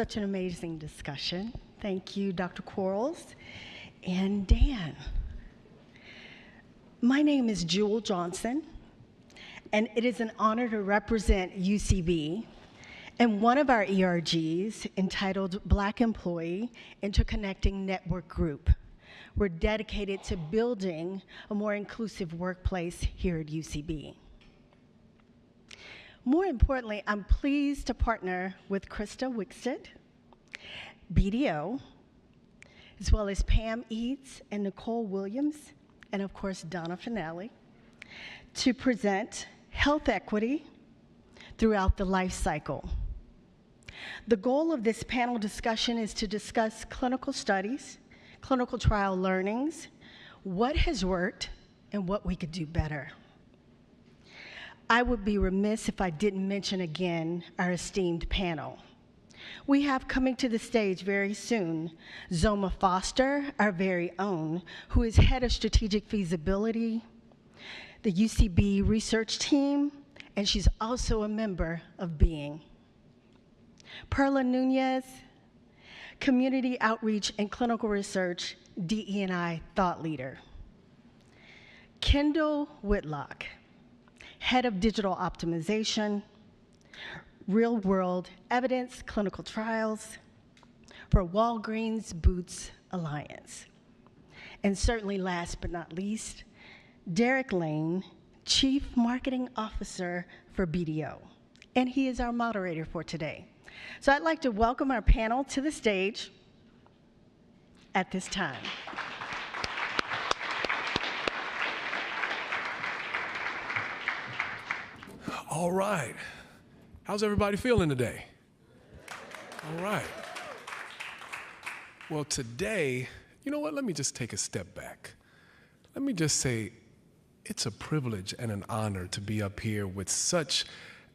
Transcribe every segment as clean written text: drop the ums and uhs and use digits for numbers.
such an amazing discussion. Thank you, Dr. Quarles and Dan. My name is Jewel Johnson, and it is an honor to represent UCB and one of our ERGs entitled Black Employee Interconnecting Network Group. We're dedicated to building a more inclusive workplace here at UCB. More importantly, I'm pleased to partner with Krista Wickstead, BDO, as well as Pam Eads and Nicole Williams, and of course, Donna Finale, to present health equity throughout the life cycle. The goal of this panel discussion is to discuss clinical studies, clinical trial learnings, what has worked, and what we could do better. I would be remiss if I didn't mention again our esteemed panel. We have coming to the stage very soon Zoma Foster, our very own, who is head of strategic feasibility, the UCB research team, and she's also a member of Being. Perla Nunez, community outreach and clinical research, DE&I thought leader. Kendal Whitlock, head of digital optimization, real-world evidence, clinical trials for Walgreens Boots Alliance. And certainly last but not least, Derrick Lane, Chief Marketing Officer for BDO. And he is our moderator for today. So I'd like to welcome our panel to the stage at this time. All right. How's everybody feeling today? All right. Well, today, you know what? Let me just take a step back. Let me just say, it's a privilege and an honor to be up here with such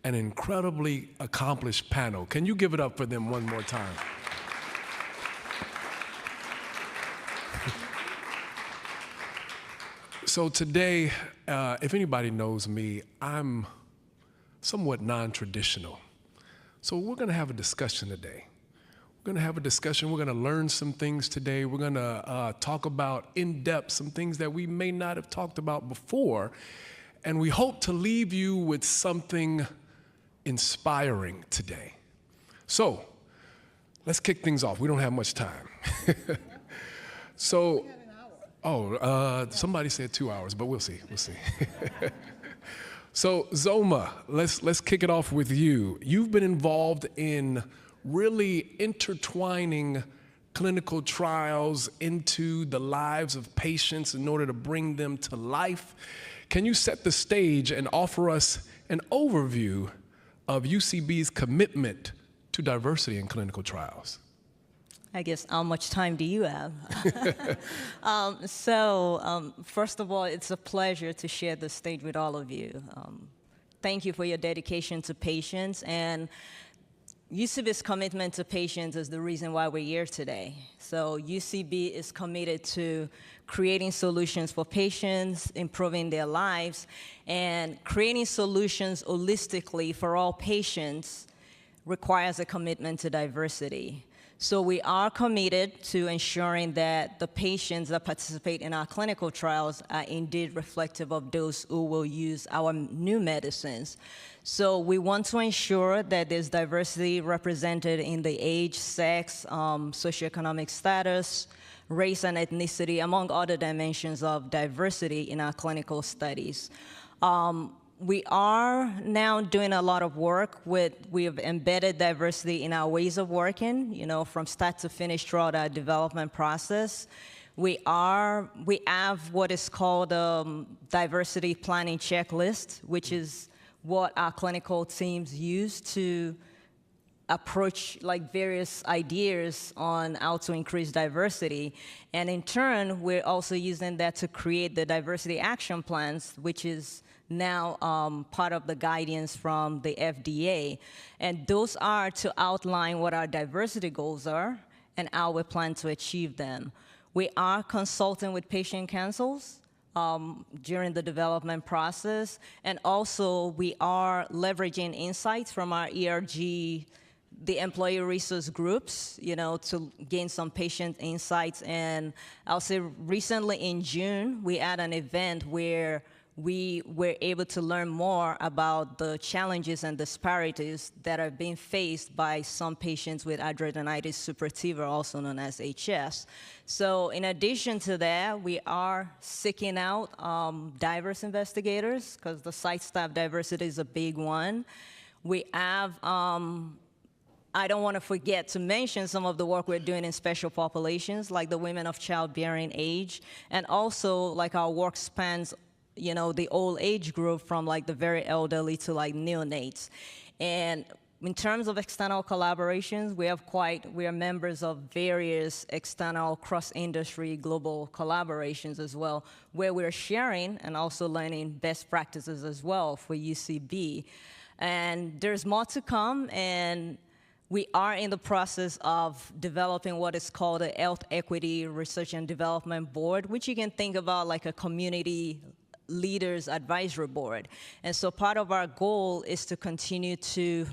an incredibly accomplished panel. Can you give it up for them one more time? So today, if anybody knows me, I'm somewhat non-traditional. So we're gonna have a discussion today. We're gonna have a discussion, we're gonna learn some things today. We're gonna talk about in depth some things that we may not have talked about before. And we hope to leave you with something inspiring today. So let's kick things off. We don't have much time. So, somebody said 2 hours, but we'll see, we'll see. So Zoma, let's kick it off with you. You've been involved in really intertwining clinical trials into the lives of patients in order to bring them to life. Can you set the stage and offer us an overview of UCB's commitment to diversity in clinical trials? I guess, how much time do you have? First of all, it's a pleasure to share the stage with all of you. Thank you for your dedication to patients, and UCB's commitment to patients is the reason why we're here today. So UCB is committed to creating solutions for patients, improving their lives, and creating solutions holistically for all patients requires a commitment to diversity. So we are committed to ensuring that the patients that participate in our clinical trials are indeed reflective of those who will use our new medicines. So we want to ensure that there's diversity represented in the age, sex, socioeconomic status, race and ethnicity, among other dimensions of diversity in our clinical studies. We are now doing a lot of work we have embedded diversity in our ways of working, from start to finish throughout our development process. We have what is called a diversity planning checklist, which is what our clinical teams use to approach various ideas on how to increase diversity. And in turn, we're also using that to create the diversity action plans, which is now part of the guidance from the FDA. And those are to outline what our diversity goals are and how we plan to achieve them. We are consulting with patient councils during the development process, and also we are leveraging insights from our ERG the employee resource groups, to gain some patient insights. And I'll say recently in June, we had an event where we were able to learn more about the challenges and disparities that are being faced by some patients with hidradenitis suppurativa, also known as HS. So in addition to that, we are seeking out diverse investigators, because the site staff diversity is a big one. We have, I don't want to forget to mention some of the work we're doing in special populations, like the women of childbearing age, and also like our work spans the old age group, from like the very elderly to like neonates. And in terms of external collaborations, we are members of various external cross-industry global collaborations as well, where we're sharing and also learning best practices as well for UCB. And there's more to come, and we are in the process of developing what is called a Health Equity Research and Development Board, which you can think about like a community leaders advisory board. And so part of our goal is to continue to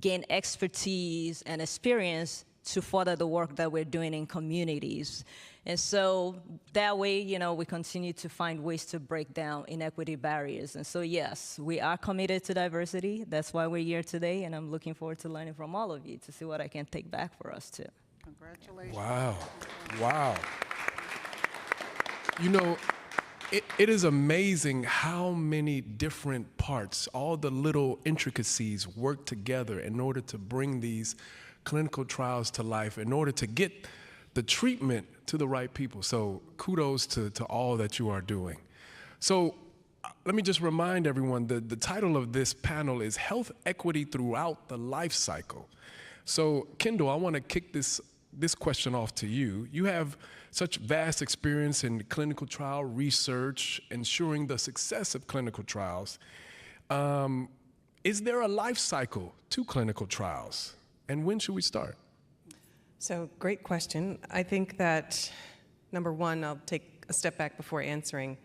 gain expertise and experience to further the work that we're doing in communities. And so that way, we continue to find ways to break down inequity barriers. And so yes, we are committed to diversity. That's why we're here today, and I'm looking forward to learning from all of you to see what I can take back for us too. Congratulations. Wow. Wow. It is amazing how many different parts, all the little intricacies work together in order to bring these clinical trials to life, in order to get the treatment to the right people. So kudos to all that you are doing. So let me just remind everyone that the title of this panel is Health Equity Throughout the Life Cycle. So Kendal, I want to kick this question off to you. You have such vast experience in clinical trial research, ensuring the success of clinical trials. Is there a life cycle to clinical trials? And when should we start? So, great question. I think that, number one, I'll take a step back before answering.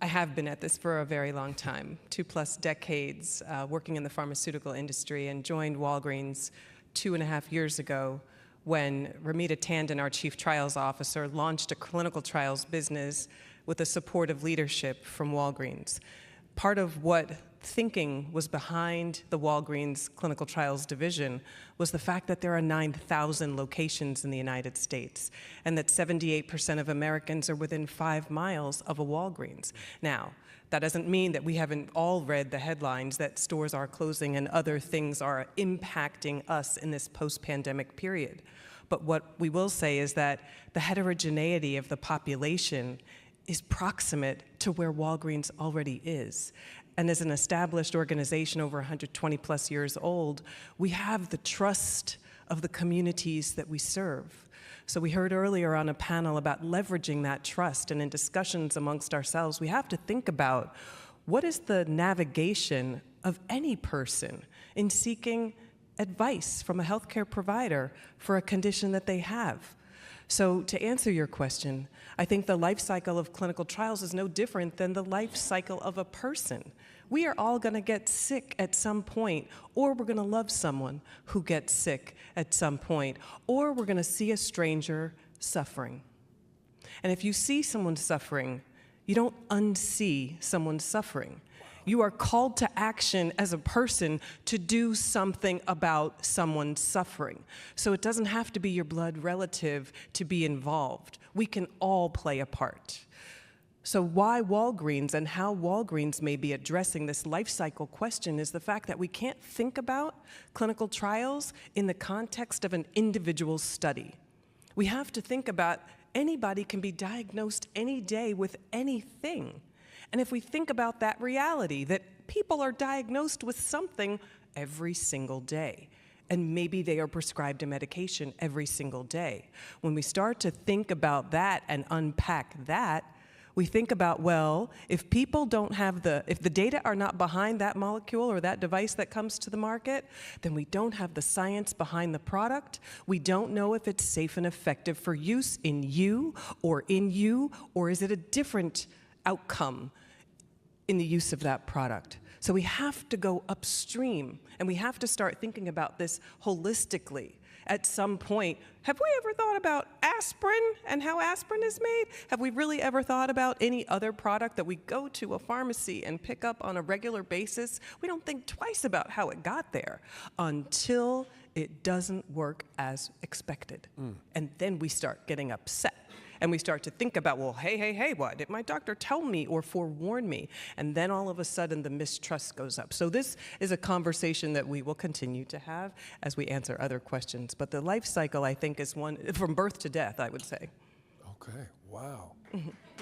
I have been at this for a very long time, 2+ decades, working in the pharmaceutical industry, and joined Walgreens 2.5 years ago, when Ramita Tandon, our Chief Trials Officer, launched a clinical trials business with the support of leadership from Walgreens. Part of what thinking was behind the Walgreens Clinical Trials Division was the fact that there are 9,000 locations in the United States, and that 78% of Americans are within 5 miles of a Walgreens. Now, that doesn't mean that we haven't all read the headlines that stores are closing and other things are impacting us in this post-pandemic period. But what we will say is that the heterogeneity of the population is proximate to where Walgreens already is. And as an established organization over 120+ years old, we have the trust of the communities that we serve. So we heard earlier on a panel about leveraging that trust, and in discussions amongst ourselves, we have to think about what is the navigation of any person in seeking advice from a healthcare provider for a condition that they have. So to answer your question, I think the life cycle of clinical trials is no different than the life cycle of a person. We are all going to get sick at some point, or we're going to love someone who gets sick at some point, or we're going to see a stranger suffering. And if you see someone suffering, you don't unsee someone's suffering. You are called to action as a person to do something about someone's suffering. So it doesn't have to be your blood relative to be involved. We can all play a part. So why Walgreens and how Walgreens may be addressing this life cycle question is the fact that we can't think about clinical trials in the context of an individual study. We have to think about anybody can be diagnosed any day with anything. And if we think about that reality, that people are diagnosed with something every single day, and maybe they are prescribed a medication every single day. When we start to think about that and unpack that, we think about, well, if people don't have if the data are not behind that molecule or that device that comes to the market, then we don't have the science behind the product. We don't know if it's safe and effective for use in you, or is it a different outcome in the use of that product. So we have to go upstream, and we have to start thinking about this holistically. At some point, have we ever thought about aspirin and how aspirin is made? Have we really ever thought about any other product that we go to a pharmacy and pick up on a regular basis? We don't think twice about how it got there until it doesn't work as expected. And then we start getting upset. And we start to think about, well, hey, what did my doctor tell me or forewarn me? And then all of a sudden the mistrust goes up. So this is a conversation that we will continue to have as we answer other questions. But the life cycle, I think, is one from birth to death, I would say. Okay, wow.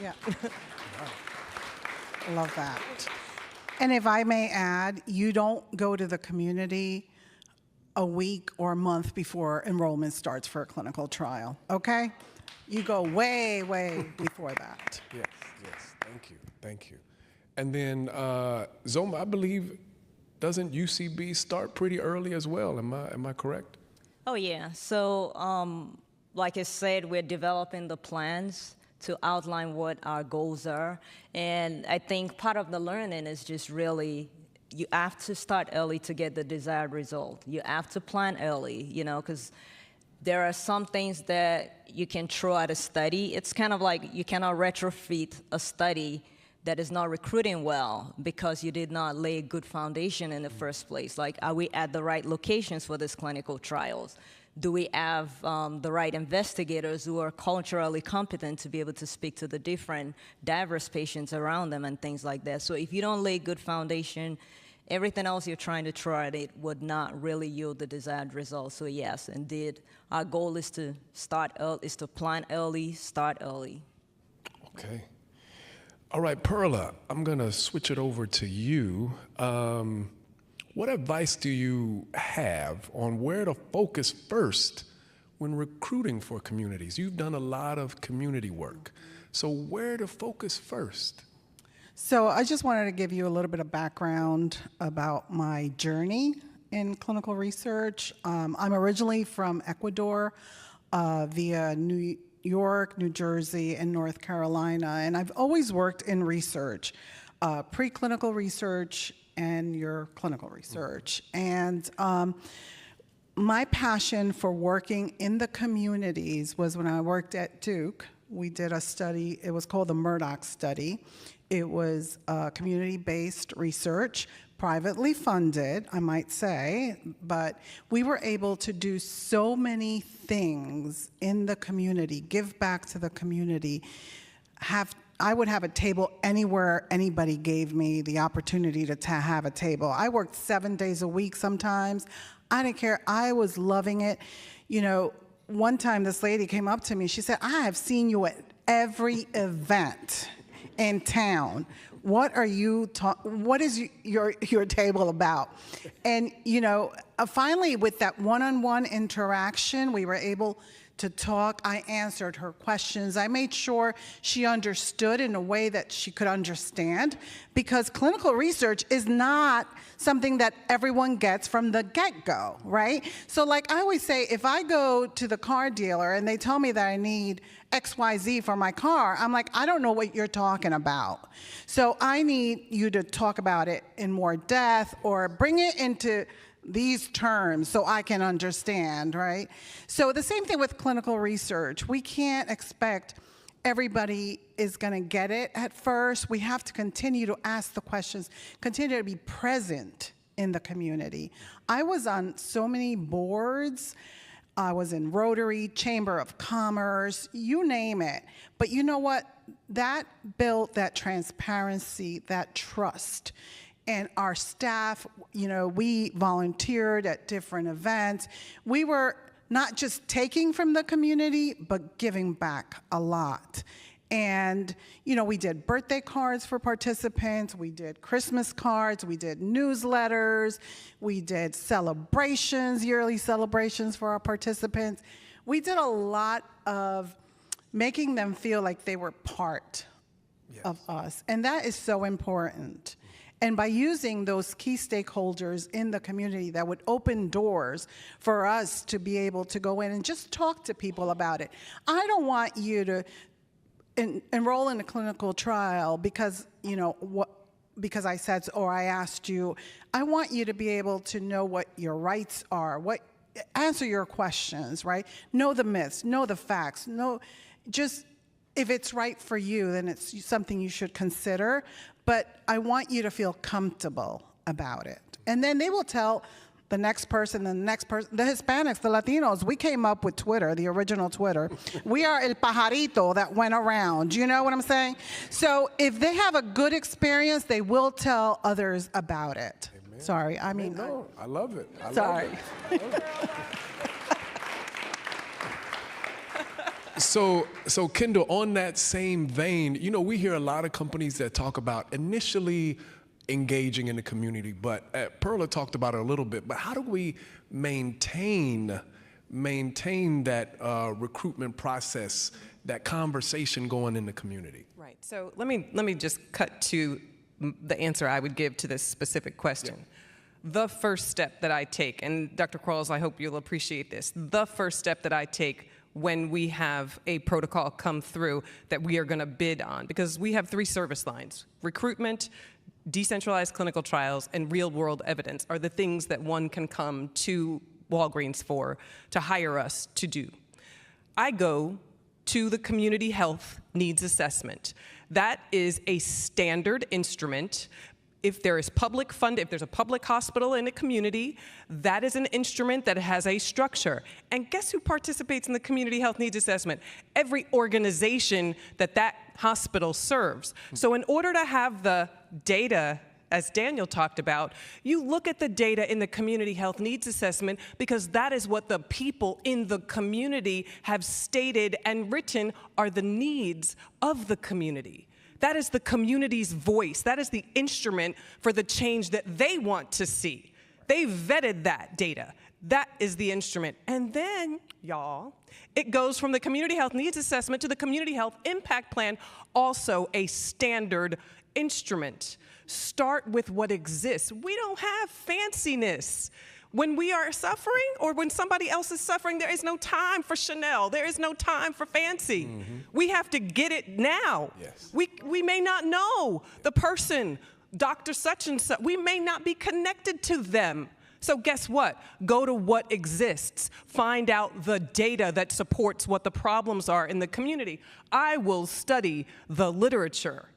Yeah. Love that. And if I may add, you don't go to the community a week or a month before enrollment starts for a clinical trial, okay? You go way, way before that. Yes, thank you. And then Zoma, I believe, doesn't UCB start pretty early as well? Am I correct? Oh yeah, so like I said, we're developing the plans to outline what our goals are. And I think part of the learning is just really, you have to start early to get the desired result. You have to plan early, you know, because there are some things that you can throw at a study. It's kind of like you cannot retrofit a study that is not recruiting well because you did not lay a good foundation in the first place. Like, are we at the right locations for these clinical trials? Do we have the right investigators who are culturally competent to be able to speak to the different diverse patients around them and things like that? So if you don't lay a good foundation, everything else you're trying to try it would not really yield the desired results. So yes, indeed, our goal is to start early, is to plan early, start early. Okay. All right, Perla, I'm gonna switch it over to you. What advice do you have on where to focus first when recruiting for communities? You've done a lot of community work, so where to focus first? So I just wanted to give you a little bit of background about my journey in clinical research. I'm originally from Ecuador via New York, New Jersey, and North Carolina, and I've always worked in research, preclinical research and your clinical research. And my passion for working in the communities was when I worked at Duke. We did a study, it was called the Murdoch study. It was community-based research, privately funded, I might say, but we were able to do so many things in the community, give back to the community. I would have a table anywhere anybody gave me the opportunity to have a table. I worked 7 days a week sometimes. I didn't care. I was loving it. You know, one time this lady came up to me. She said, I have seen you at every event in town. What are you what is your table about? And you know, finally with that one-on-one interaction, we were able to talk. I answered her questions. I made sure she understood in a way that she could understand, because clinical research is not something that everyone gets from the get-go, right? So like I always say, if I go to the car dealer and they tell me that I need XYZ for my car, I'm like, I don't know what you're talking about. So I need you to talk about it in more depth or bring it into these terms so I can understand, right? So the same thing with clinical research. We can't expect everybody is going to get it at first. We have to continue to ask the questions, continue to be present in the community. I was on so many boards. I was in Rotary, Chamber of Commerce, you name it. But you know what? That built that transparency, that trust. And our staff, you know, we volunteered at different events. We were not just taking from the community, but giving back a lot. And, you know, we did birthday cards for participants, we did Christmas cards, we did newsletters, we did celebrations, yearly celebrations for our participants. We did a lot of making them feel like they were part of us. And that is so important. And by using those key stakeholders in the community that would open doors for us to be able to go in and just talk to people about it. I don't want you to enroll in a clinical trial because, you know, because I said, or I asked you, I want you to be able to know what your rights are, answer your questions, right? Know the myths, know the facts, just if it's right for you, then it's something you should consider. But I want you to feel comfortable about it. And then they will tell the next person, the next person, the Hispanics, the Latinos. We came up with Twitter, the original Twitter. We are el pajarito that went around. You know what I'm saying? So if they have a good experience, they will tell others about it. Amen. Sorry, I mean. No, I love it. Sorry. So Kendal, on that same vein, you know, we hear a lot of companies that talk about initially engaging in the community, but Perla talked about it a little bit, but how do we maintain that recruitment process, that conversation going in the community? Right, so let me just cut to the answer I would give to this specific question. Yeah. The first step that I take, and Dr. Quarles, I hope you'll appreciate this, the first step that I take when we have a protocol come through that we are going to bid on, because we have 3 service lines: recruitment, decentralized clinical trials, and real-world evidence are the things that one can come to Walgreens for, to hire us to do. I go to the community health needs assessment. That is a standard instrument. If there is public fund, if there's a public hospital in a community, that is an instrument that has a structure. And guess who participates in the community health needs assessment? Every organization that hospital serves. So in order to have the data, as Daniel talked about, you look at the data in the community health needs assessment because that is what the people in the community have stated and written are the needs of the community. That is the community's voice. That is the instrument for the change that they want to see. They vetted that data. That is the instrument. And then, y'all, it goes from the community health needs assessment to the community health impact plan, also a standard instrument. Start with what exists. We don't have fanciness. When we are suffering or when somebody else is suffering, there is no time for Chanel. There is no time for fancy. Mm-hmm. We have to get it now. Yes. We may not know the person, Dr. such and such. We may not be connected to them. So guess what? Go to what exists. Find out the data that supports what the problems are in the community. I will study the literature.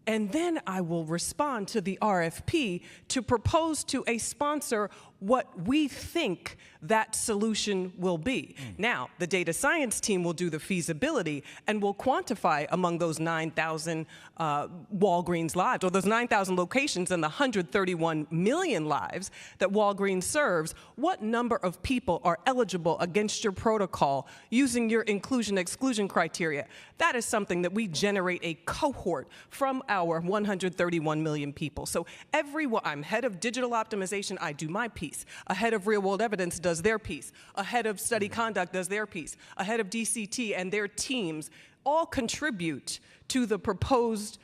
And then I will respond to the RFP to propose to a sponsor what we think that solution will be. Now, the data science team will do the feasibility and will quantify among those 9,000 Walgreens lives, or those 9,000 locations and the 131 million lives that Walgreens serves, what number of people are eligible against your protocol using your inclusion-exclusion criteria. That is something that we generate a cohort from our 131 million people. So I'm head of digital optimization, I do my piece. A head of real-world evidence does their piece. A head of study conduct does their piece. A head of DCT and their teams all contribute to the proposed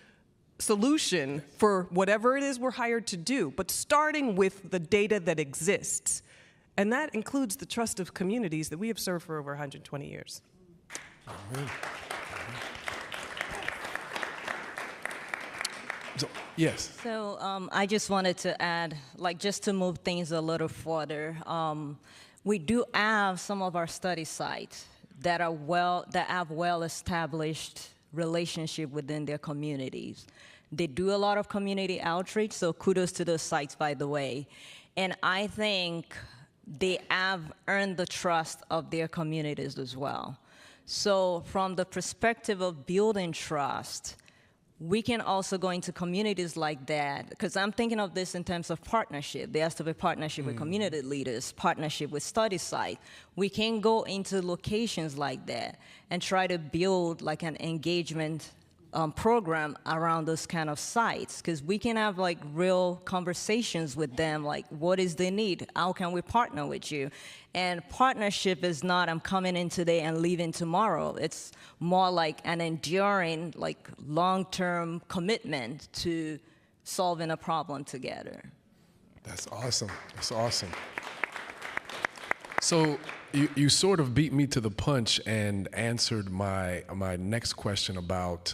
solution for whatever it is we're hired to do, but starting with the data that exists. And that includes the trust of communities that we have served for over 120 years. Amen. So, yes. So I just wanted to add, just to move things a little further, we do have some of our study sites that have well-established relationship within their communities. They do a lot of community outreach, so kudos to those sites, by the way. And I think they have earned the trust of their communities as well. So from the perspective of building trust, we can also go into communities like that, because I'm thinking of this in terms of partnership. There has to be partnership with community leaders, partnership with study site. We can go into locations like that and try to build an engagement program around those kind of sites, because we can have real conversations with them, what is the need? How can we partner with you? And partnership is not I'm coming in today and leaving tomorrow. It's more like an enduring, long-term commitment to solving a problem together. That's awesome. That's awesome. So you sort of beat me to the punch and answered my next question about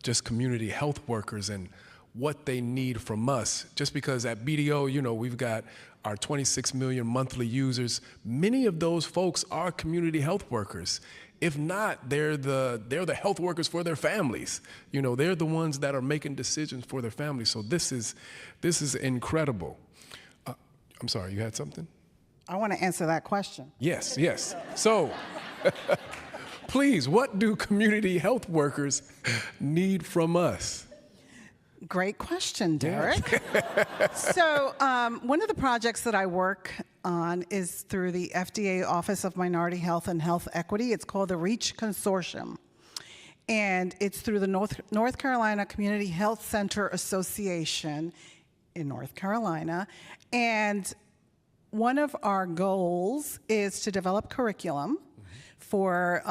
just community health workers and what they need from us. Just because at BDO, you know, we've got our 26 million monthly users. Many of those folks are community health workers. If not, they're the health workers for their families. You know, they're the ones that are making decisions for their families. So this is incredible. I'm sorry, you had something? I want to answer that question. Yes, yes. So, please, what do community health workers need from us? Great question, Derrick. So one of the projects that I work on is through the FDA Office of Minority Health and Health Equity. It's called the REACH Consortium. And it's through the North Carolina Community Health Center Association in North Carolina. And one of our goals is to develop curriculum for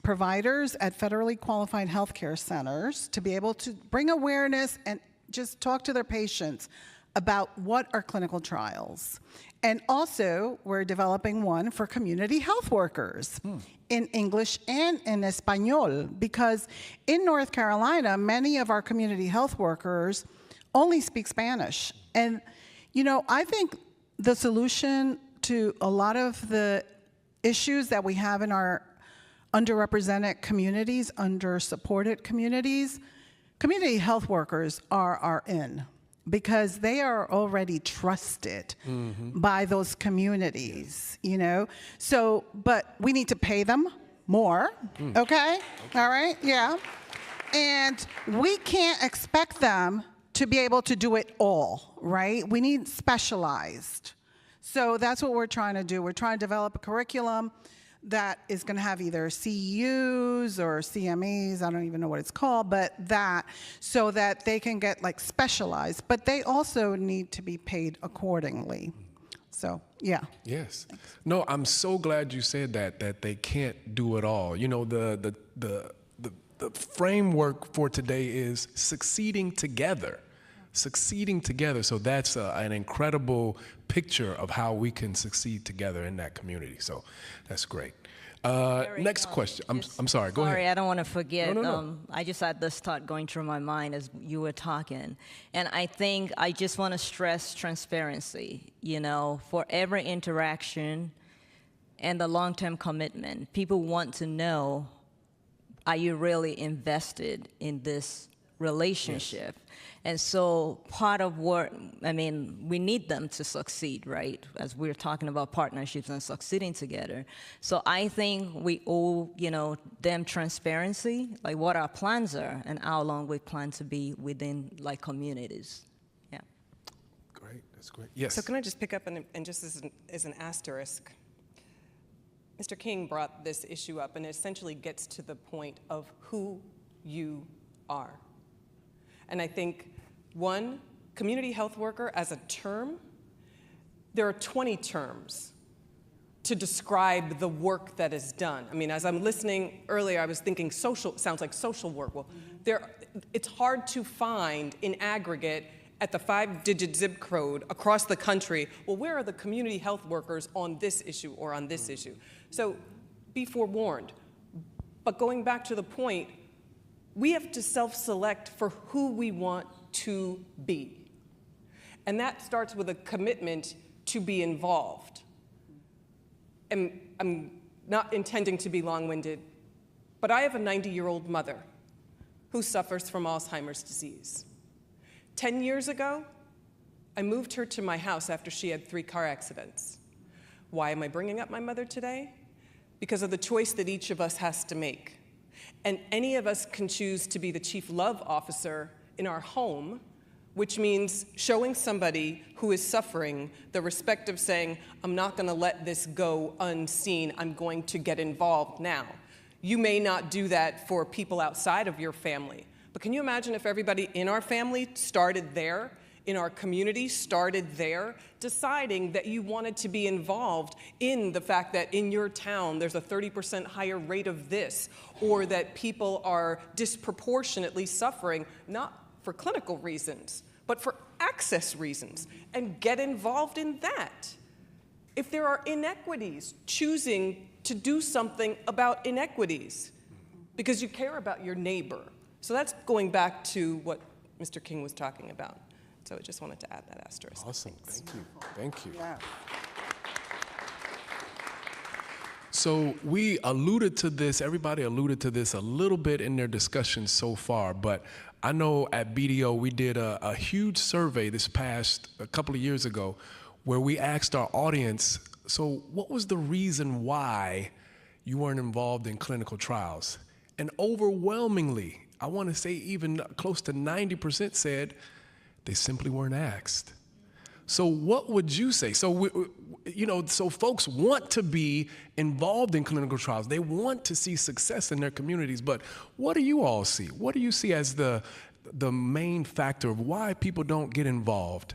providers at federally qualified healthcare centers to be able to bring awareness and just talk to their patients about what are clinical trials. And also, we're developing one for community health workers in English and in Espanol, because in North Carolina, many of our community health workers only speak Spanish. And, you know, I think the solution to a lot of the issues that we have in our underrepresented communities, under-supported communities, community health workers are in, because they are already trusted by those communities, you know? So, but we need to pay them more, okay? All right, yeah. And we can't expect them to be able to do it all, right? We need specialized. So that's what we're trying to do. We're trying to develop a curriculum that is going to have either CEUs or CMEs, I don't even know what it's called, but that, so that they can get like specialized, but they also need to be paid accordingly. So, yeah. Yes. No, I'm so glad you said that they can't do it all. You know, the framework for today is succeeding together. Succeeding together. So that's an incredible picture of how we can succeed together in that community. So that's great. Next question. I'm sorry, go ahead. Sorry, I don't want to forget. No. I just had this thought going through my mind as you were talking. And I think I just want to stress transparency, you know, for every interaction and the long-term commitment. People want to know, are you really invested in this relationship? Yes. And so part of what, I mean, we need them to succeed, right? As we're talking about partnerships and succeeding together. So I think we owe, you know, them transparency, like what our plans are and how long we plan to be within like communities. Yeah. Great, that's great. Yes. So can I just pick up and just as an asterisk, Mr. King brought this issue up and it essentially gets to the point of who you are. And I think, one, community health worker as a term, there are 20 terms to describe the work that is done. I mean, as I'm listening earlier, I was thinking social, sounds like social work. Well, it's hard to find in aggregate at the 5-digit zip code across the country, well, where are the community health workers on this issue or on this issue? So be forewarned. But going back to the point, we have to self-select for who we want to be. And that starts with a commitment to be involved. And I'm not intending to be long-winded, but I have a 90-year-old mother who suffers from Alzheimer's disease. 10 years ago, I moved her to my house after she had 3 car accidents. Why am I bringing up my mother today? Because of the choice that each of us has to make. And any of us can choose to be the chief love officer in our home, which means showing somebody who is suffering the respect of saying, I'm not going to let this go unseen. I'm going to get involved now. You may not do that for people outside of your family, but can you imagine if everybody in our family started there, in our community started there, deciding that you wanted to be involved in the fact that in your town there's a 30% higher rate of this, or that people are disproportionately suffering, not for clinical reasons, but for access reasons, and get involved in that. If there are inequities, choosing to do something about inequities because you care about your neighbor. So that's going back to what Mr. King was talking about. So I just wanted to add that asterisk. Awesome. Thanks. Thank you. Thank you. Yeah. So we alluded to this, everybody alluded to this a little bit in their discussion so far, but I know at BDO we did a huge survey a couple of years ago, where we asked our audience, so what was the reason why you weren't involved in clinical trials? And overwhelmingly, I want to say even close to 90% said they simply weren't asked. So what would you say? So, so folks want to be involved in clinical trials. They want to see success in their communities, but what do you all see? What do you see as the main factor of why people don't get involved?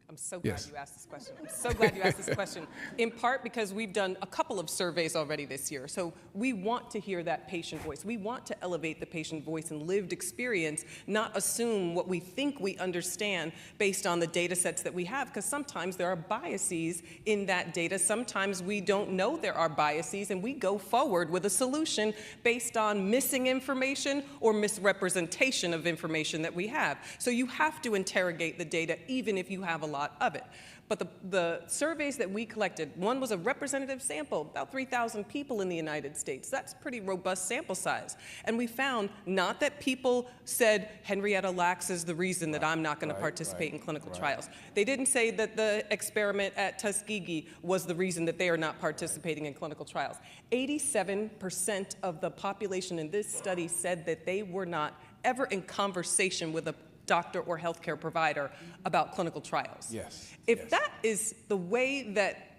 I'm so glad Yes. you asked this question. I'm so glad you asked this question. In part because we've done a couple of surveys already this year. So we want to hear that patient voice. We want to elevate the patient voice and lived experience, not assume what we think we understand based on the data sets that we have, because sometimes there are biases in that data. Sometimes we don't know there are biases, and we go forward with a solution based on missing information or misrepresentation of information that we have. So you have to interrogate the data, even if you have a lot of it. But the surveys that we collected, one was a representative sample, about 3,000 people in the United States. That's a pretty robust sample size. And we found not that people said Henrietta Lacks is the reason that I'm not going to participate in clinical trials. They didn't say that the experiment at Tuskegee was the reason that they are not participating in clinical trials. 87% of the population in this study said that they were not ever in conversation with a doctor or healthcare provider about clinical trials. Yes. If that is the way that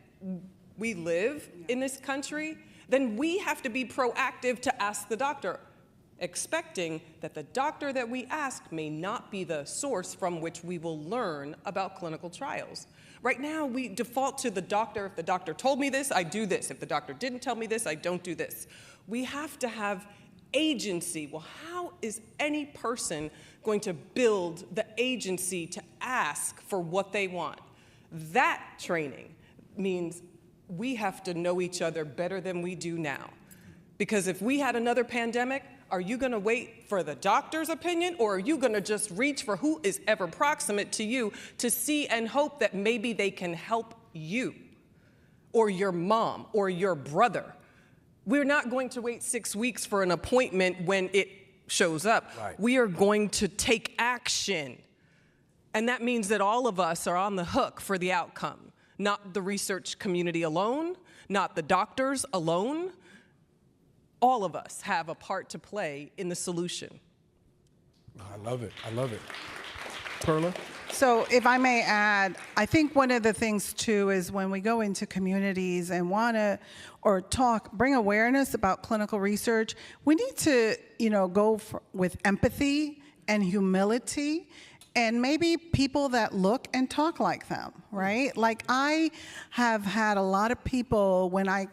we live in this country, then we have to be proactive to ask the doctor, expecting that the doctor that we ask may not be the source from which we will learn about clinical trials. Right now, we default to the doctor. If the doctor told me this, I do this. If the doctor didn't tell me this, I don't do this. We have to have agency. Well, how is any person going to build the agency to ask for what they want? That training means we have to know each other better than we do now. Because if we had another pandemic, are you going to wait for the doctor's opinion, or are you going to just reach for who is ever proximate to you to see and hope that maybe they can help you or your mom or your brother? We're not going to wait 6 weeks for an appointment when it shows up. Right. We are going to take action. And that means that all of us are on the hook for the outcome, not the research community alone, not the doctors alone. All of us have a part to play in the solution. I love it. I love it. Perla? So if I may add, I think one of the things too is when we go into communities and want to bring awareness about clinical research, we need to, go with empathy and humility, and maybe people that look and talk like them, right? Like I have had a lot of people when I,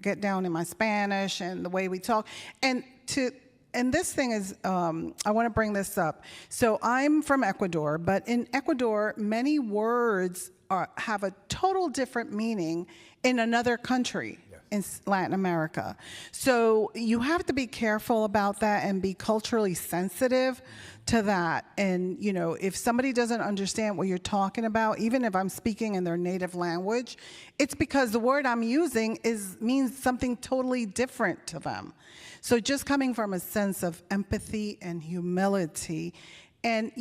get down in my Spanish and the way we talk, and this thing is, I want to bring this up. So I'm from Ecuador, but in Ecuador, many words have a total different meaning in another country. In Latin America. So you have to be careful about that and be culturally sensitive to that. And, if somebody doesn't understand what you're talking about, even if I'm speaking in their native language, it's because the word I'm using means something totally different to them. So just coming from a sense of empathy and humility. And,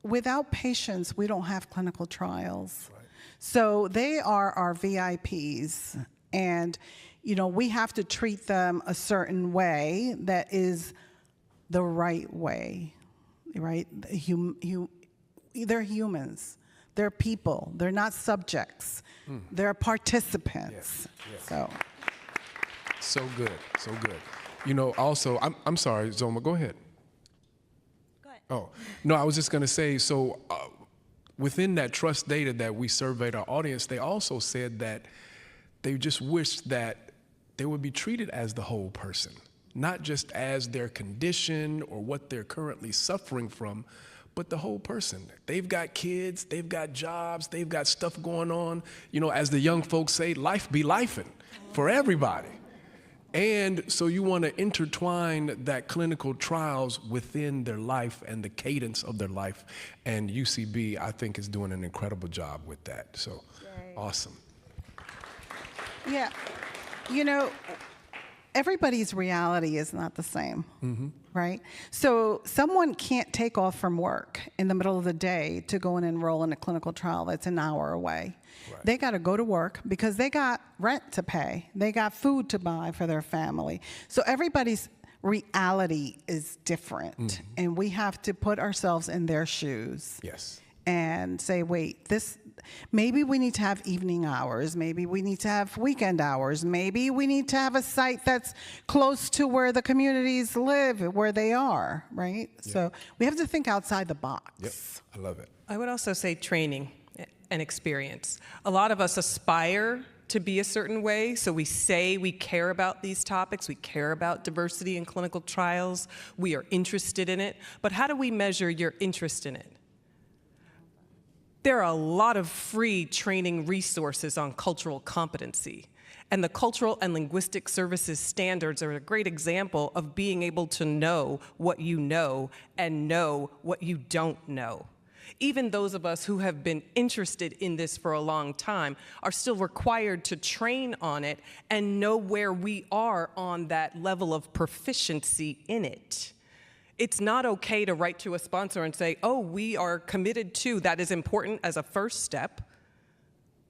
without patients, we don't have clinical trials. Right. So they are our VIPs. And, we have to treat them a certain way that is the right way, right? They're humans. They're people. They're not subjects. They're participants. Yes. So good. So good. Also, I'm sorry, Zoma, go ahead. Go ahead. Oh, no, I was just going to say, so within that trust data that we surveyed our audience, they also said that they just wish that they would be treated as the whole person, not just as their condition or what they're currently suffering from, but the whole person. They've got kids, they've got jobs, they've got stuff going on. As the young folks say, life be lifing for everybody. And so you want to intertwine that clinical trials within their life and the cadence of their life. And UCB, I think, is doing an incredible job with that. So, awesome. Yeah, everybody's reality is not the same, right? So someone can't take off from work in the middle of the day to go and enroll in a clinical trial that's an hour away. Right. They got to go to work because they got rent to pay. They got food to buy for their family. So everybody's reality is different, and we have to put ourselves in their shoes. Yes. And say, wait, maybe we need to have evening hours. Maybe we need to have weekend hours. Maybe we need to have a site that's close to where the communities live, where they are, right? Yeah. So we have to think outside the box. Yep, I love it. I would also say training and experience. A lot of us aspire to be a certain way, so we say we care about these topics, we care about diversity in clinical trials, we are interested in it, but how do we measure your interest in it? There are a lot of free training resources on cultural competency, and the Cultural and Linguistic Services Standards are a great example of being able to know what you know and know what you don't know. Even those of us who have been interested in this for a long time are still required to train on it and know where we are on that level of proficiency in it. It's not okay to write to a sponsor and say, oh, we are committed to, that is important as a first step.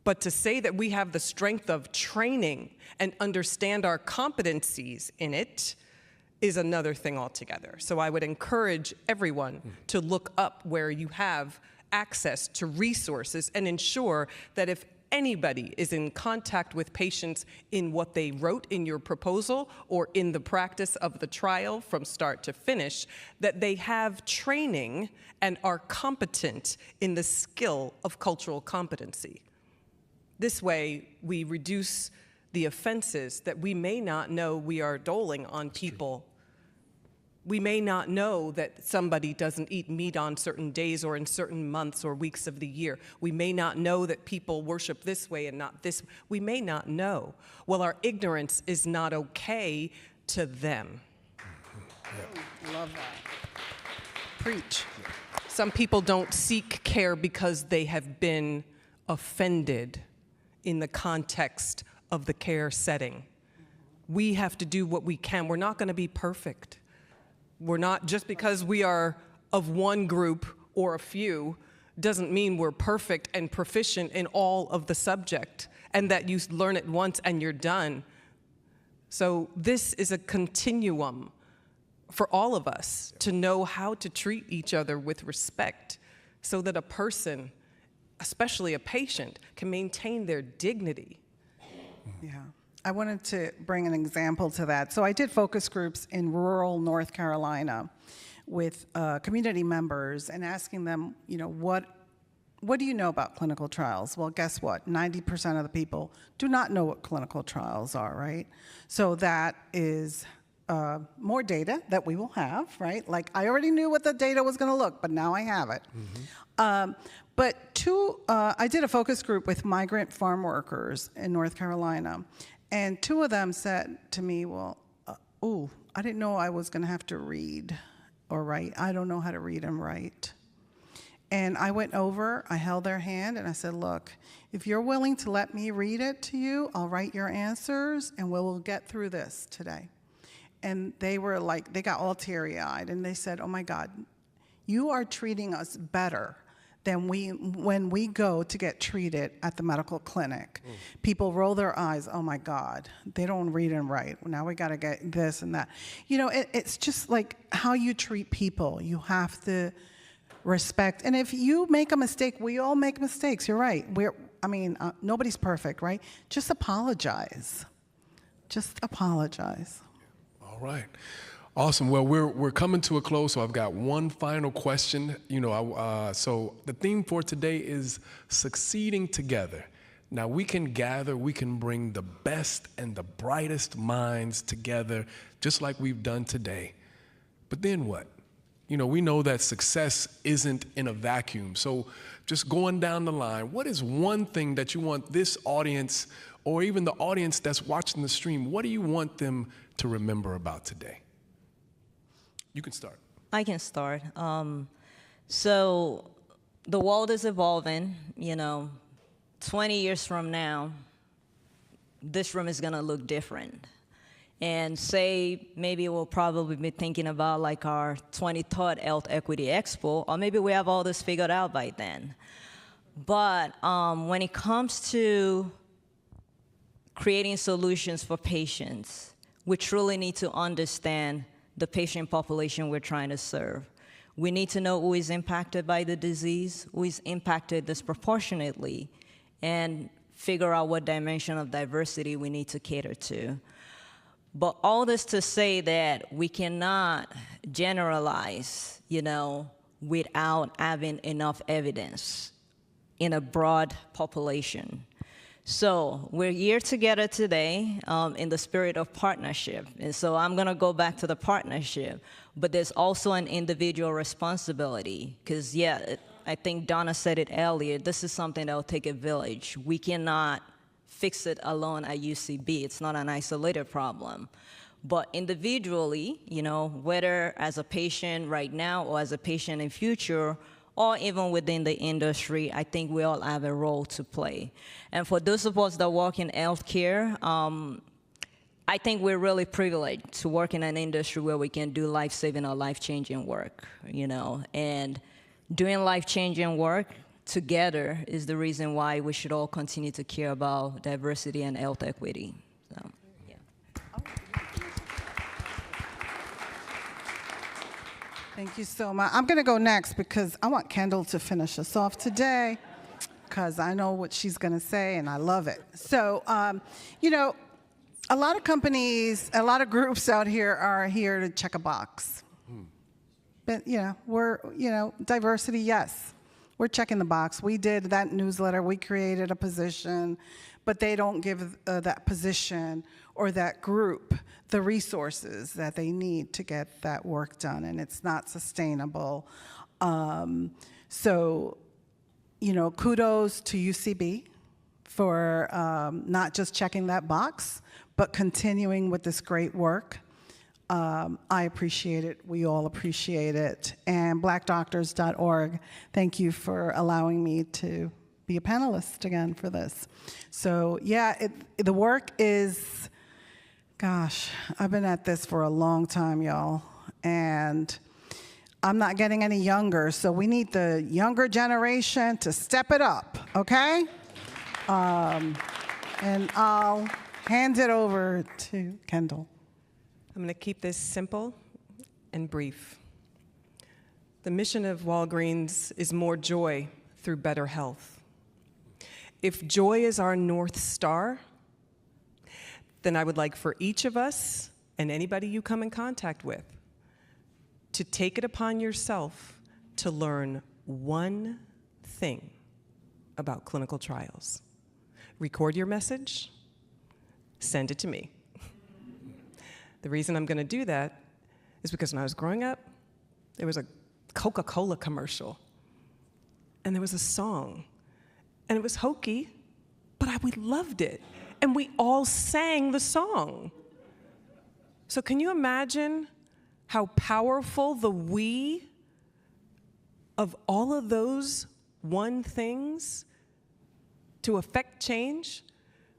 But to say that we have the strength of training and understand our competencies in it is another thing altogether. So I would encourage everyone to look up where you have access to resources and ensure that if anybody is in contact with patients in what they wrote in your proposal or in the practice of the trial from start to finish, that they have training and are competent in the skill of cultural competency. This way, we reduce the offenses that we may not know we are doling on people. We may not know that somebody doesn't eat meat on certain days or in certain months or weeks of the year. We may not know that people worship this way and not this. We may not know. Well, our ignorance is not okay to them. Love that. Preach. Some people don't seek care because they have been offended in the context of the care setting. We have to do what we can. We're not going to be perfect. We're not, just because we are of one group or a few, doesn't mean we're perfect and proficient in all of the subject and that you learn it once and you're done. So this is a continuum for all of us to know how to treat each other with respect so that a person, especially a patient, can maintain their dignity. Yeah. I wanted to bring an example to that. So I did focus groups in rural North Carolina with community members and asking them, what do you know about clinical trials? Well, guess what? 90% of the people do not know what clinical trials are, right? So that is more data that we will have, right? Like, I already knew what the data was going to look, but now I have it. But I did a focus group with migrant farm workers in North Carolina. And two of them said to me, well, I didn't know I was going to have to read or write. I don't know how to read and write. And I went over, I held their hand, and I said, look, if you're willing to let me read it to you, I'll write your answers, and we'll get through this today. And they were like, they got all teary-eyed, and they said, oh, my God, you are treating us better than when we go to get treated at the medical clinic. People roll their eyes, oh my God, they don't read and write. Now we gotta get this and that. It's just like how you treat people. You have to respect. And if you make a mistake, we all make mistakes, you're right. Nobody's perfect, right? Just apologize. Just apologize. All right. Awesome. Well, we're coming to a close, so I've got one final question. So the theme for today is succeeding together. Now, we can gather, we can bring the best and the brightest minds together, just like we've done today. But then what? We know that success isn't in a vacuum. So just going down the line, what is one thing that you want this audience or even the audience that's watching the stream, what do you want them to remember about today? You can start. I can start. So the world is evolving, 20 years from now, this room is gonna look different. And say maybe we'll probably be thinking about like our 23rd Health Equity Expo, or maybe we have all this figured out by then. But when it comes to creating solutions for patients, we truly need to understand the patient population we're trying to serve. We need to know who is impacted by the disease, who is impacted disproportionately, and figure out what dimension of diversity we need to cater to. But all this to say that we cannot generalize, without having enough evidence in a broad population. So we're here together today in the spirit of partnership. And so I'm gonna go back to the partnership, but there's also an individual responsibility, because I think Donna said it earlier, this is something that will take a village. We cannot fix it alone at UCB. It's not an isolated problem. But individually, whether as a patient right now or as a patient in future, or even within the industry, I think we all have a role to play. And for those of us that work in healthcare, I think we're really privileged to work in an industry where we can do life-saving or life-changing work, and doing life-changing work together is the reason why we should all continue to care about diversity and health equity. So, yeah. Thank you so much. I'm going to go next because I want Kendal to finish us off today, because I know what she's going to say, and I love it. So, a lot of companies, a lot of groups out here are here to check a box. But, we're, diversity, yes. We're checking the box. We did that newsletter. We created a position, but they don't give that position or that group the resources that they need to get that work done, and it's not sustainable. So, kudos to UCB for not just checking that box, but continuing with this great work. I appreciate it. We all appreciate it. And blackdoctors.org, thank you for allowing me to be a panelist again for this. So the work is, gosh, I've been at this for a long time, y'all. And I'm not getting any younger, so we need the younger generation to step it up, okay? And I'll hand it over to Kendal. I'm going to keep this simple and brief. The mission of Walgreens is more joy through better health. If joy is our North Star, then I would like for each of us and anybody you come in contact with to take it upon yourself to learn one thing about clinical trials. Record your message, send it to me. The reason I'm going to do that is because when I was growing up, there was a Coca-Cola commercial, and there was a song, and it was hokey, but we loved it, and we all sang the song. So can you imagine how powerful the we of all of those one things to affect change?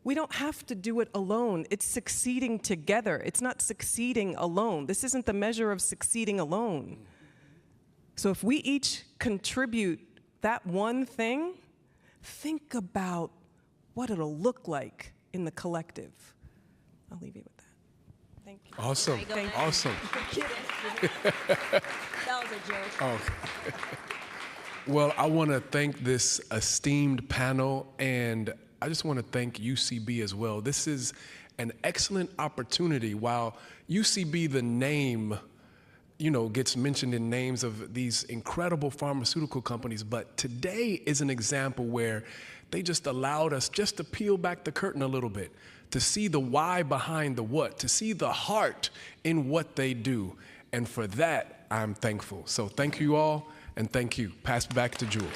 We don't have to do it alone. It's succeeding together. It's not succeeding alone. This isn't the measure of succeeding alone. So if we each contribute that one thing, think about what it'll look like in the collective. I'll leave you with that. Thank you. Awesome. Awesome. That was a joke. Okay. Well, I want to thank this esteemed panel, and I just want to thank UCB as well. This is an excellent opportunity. While UCB, the name, gets mentioned in names of these incredible pharmaceutical companies, but today is an example where they just allowed us just to peel back the curtain a little bit, to see the why behind the what, to see the heart in what they do. And for that, I'm thankful. So thank you all, and thank you. Pass back to Jewel.